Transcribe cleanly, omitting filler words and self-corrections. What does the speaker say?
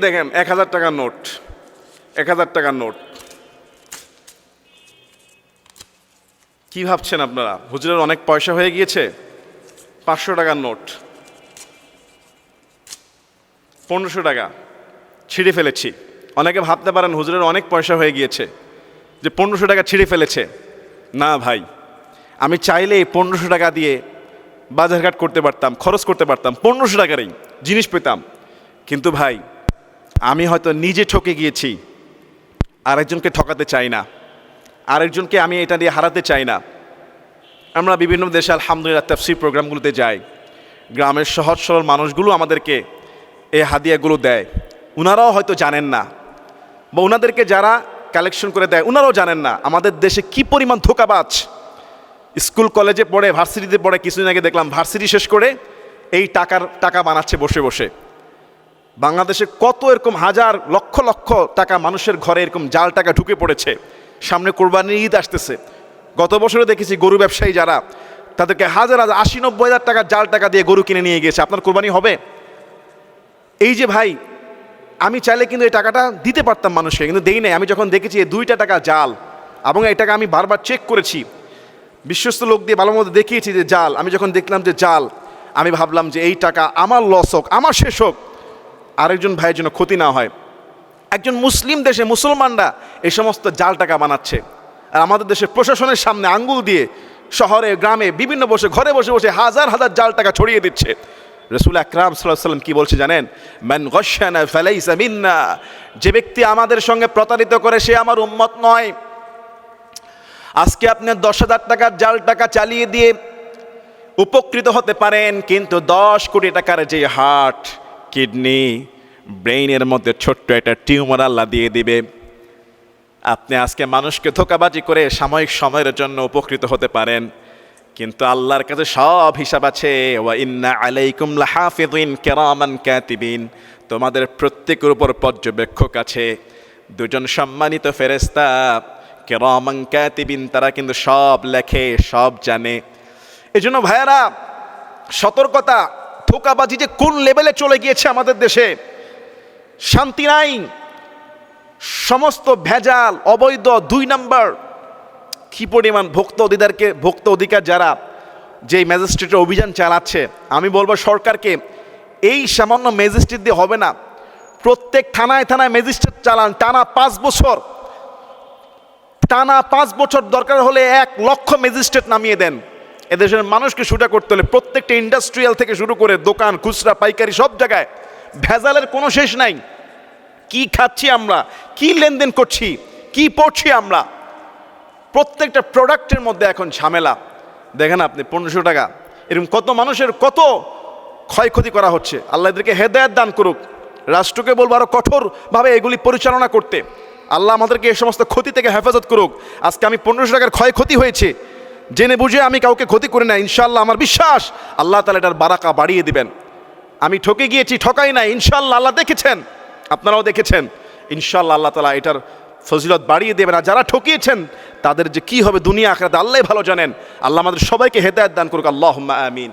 দেখেন 1000 টাকার নোট, 1000 টাকার নোট। কি ভাবছেন আপনারা হুজুরের অনেক পয়সা হয়ে গিয়েছে? 500 টাকার নোট, 1500 টাকা ছিঁড়ে ফেলেছি। অনেকে ভাবতে পারেন হুজুরের অনেক পয়সা হয়ে গিয়েছে যে 1500 টাকা ছিঁড়ে ফেলেছে। না ভাই, আমি চাইলে 1500 টাকা দিয়ে বাজারঘাট করতে পারতাম, খরচ করতে পারতাম, 1500 টাকারই জিনিস পেতাম। কিন্তু ভাই, আমি হয়তো নিজে ঠকে গিয়েছি, আরেকজনকে ঠকাতে চাই না, আরেকজনকে আমি এটা দিয়ে হারাতে চাই না। আমরা বিভিন্ন দেশে আলহামদুলিল্লাহ তাফসীর প্রোগ্রামগুলোতে যাই, গ্রামের সহজ সরল মানুষগুলো আমাদেরকে এই হাদিয়াগুলো দেয়। ওনারাও হয়তো জানেন না, বা ওনাদেরকে যারা কালেকশন করে দেয় ওনারাও জানেন না আমাদের দেশে কি পরিমাণ ধোঁকাবাজ। স্কুল কলেজে পড়ে, ভার্সিটিতে পড়ে, কিছুদিন আগে দেখলাম ভার্সিটি শেষ করে এই টাকা বানাচ্ছে বসে বসে। বাংলাদেশে কত এরকম হাজার লক্ষ লক্ষ টাকা মানুষের ঘরে এরকম জাল টাকা ঢুকে পড়েছে। সামনে কোরবানির ঈদ আসতেছে, গত বছরে দেখেছি গরু ব্যবসায়ী যারা, তাদেরকে হাজার হাজার 80-90 হাজার টাকার জাল টাকা দিয়ে গরু কিনে নিয়ে গিয়েছে। আপনার কোরবানি হবে? এই যে ভাই, আমি চাইলে কিন্তু এই টাকাটা দিতে পারতাম মানুষকে, কিন্তু দেই নাই। আমি যখন দেখেছি এই 2টা টাকা জাল, এবং এই টাকা আমি বারবার চেক করেছি, বিশ্বস্ত লোক দিয়ে ভালো মতো দেখিয়েছি যে জাল। আমি যখন দেখলাম যে জাল, আমি ভাবলাম যে এই টাকা আমার লস হোক, আমার শেষ হোক, আরেকজন ভাইয়ের জন্য ক্ষতি না হয়। একজন মুসলিম দেশে মুসলমানরা এই সমস্ত জাল টাকা বানাচ্ছে, আর আমাদের দেশের প্রশাসনের সামনে আঙ্গুল দিয়ে শহরে গ্রামে বিভিন্ন বসে ঘরে বসে বসে হাজার হাজার জাল টাকা ছড়িয়ে দিচ্ছে। রাসূল আকরাম সাল্লাল্লাহু আলাইহি ওয়াসাল্লাম কি বলছে জানেন? মান গাশশানা ফালাইসা মিন্না, যে ব্যক্তি আমাদের সঙ্গে প্রতারিত করে সে আমার উম্মত নয়। আজকে আপনি 10,000 টাকার জাল টাকা চালিয়ে দিয়ে উপকৃত হতে পারেন, কিন্তু 10 কোটি টাকার যে হার্ট, কিডনি, ব্রেইনের মধ্যে ছোট্ট একটা টিউমার আল্লাহ দিয়ে দিবে। আপনি আজকে মানুষকে ধোঁকাবাজি করে সাময়িক সময়ের জন্য উপকৃত হতে পারেন, কিন্তু আল্লাহর কাছে সব হিসাব আছে। ওয়া ইন্না আলাইকুম লাহাফিযিন কিরামান কাতিবিন, তোমাদের প্রত্যেকের উপর পর্যবেক্ষক আছে, 2জন সম্মানিত ফেরেশতা কিরামান কাতিবিন, তারা কিন্তু সব লেখে, সব জানে। এজন্য ভাইয়ারা, সতর্কতা। ধোঁকাবাজি যে কোন লেভেলে চলে গিয়েছে আমাদের দেশে, শান্তি নাই, সমস্ত ভেজাল, অবৈধ, 2 নাম্বার। কি পরিমাণ ভোক্তা অধিকার যারা যেই ম্যাজিস্ট্রেটের অভিযান চালাচ্ছে, আমি বলবো সরকারকে, এই সামান্য ম্যাজিস্ট্রেট দিয়ে হবে না, প্রত্যেক থানায় থানায় ম্যাজিস্ট্রেট চালান, টানা 5 বছর, টানা 5 বছর, দরকার হলে 1 লক্ষ ম্যাজিস্ট্রেট নামিয়ে দেন। এদেশের মানুষকে সোজা করতে হলে প্রত্যেকটা ইন্ডাস্ট্রিয়াল থেকে শুরু করে দোকান, খুচরা, পাইকারি, সব জায়গায় ভেজালের কোনো শেষ নাই। কি খাচ্ছি আমরা, কি লেনদেন করছি, কি পড়ছি আমরা, প্রত্যেকটা প্রোডাক্টের মধ্যে এখন ঝামেলা। দেখেন আপনি 1500 টাকা, এরকম কত মানুষের কত ক্ষয়ক্ষতি করা হচ্ছে। আল্লাহ এদেরকে হেদায়েত দান করুক। রাষ্ট্রকে বলবো আরো কঠোরভাবে এগুলি পরিচালনা করতে। আল্লাহ আমাদেরকে এই সমস্ত ক্ষতি থেকে হেফাজত করুক। আজকে আমি 1500 টাকার ক্ষয়ক্ষতি হয়েছে, জেনে বুঝে আমি কাউকে ক্ষতি করি না। ইনশাআল্লাহ আমার বিশ্বাস আল্লাহ তাআলা এটার বারাকা বাড়িয়ে দিবেন। আমি ঠকে গিয়েছি, ঠকাই নাই, ইনশাআল্লাহ আল্লাহ দেখেছেন, আপনারাও দেখেছেন। ইনশাআল্লাহ আল্লাহ তাআলা এটার ফজিলত বাড়িয়ে দেবেন। আর যারা ঠকিয়েছেন তাদের যে কি হবে দুনিয়া আখিরাতে আল্লাহই ভালো জানেন। আল্লাহ আমাদের সবাইকে হেদায়েত দান করুক। আল্লাহুম্মা আমিন।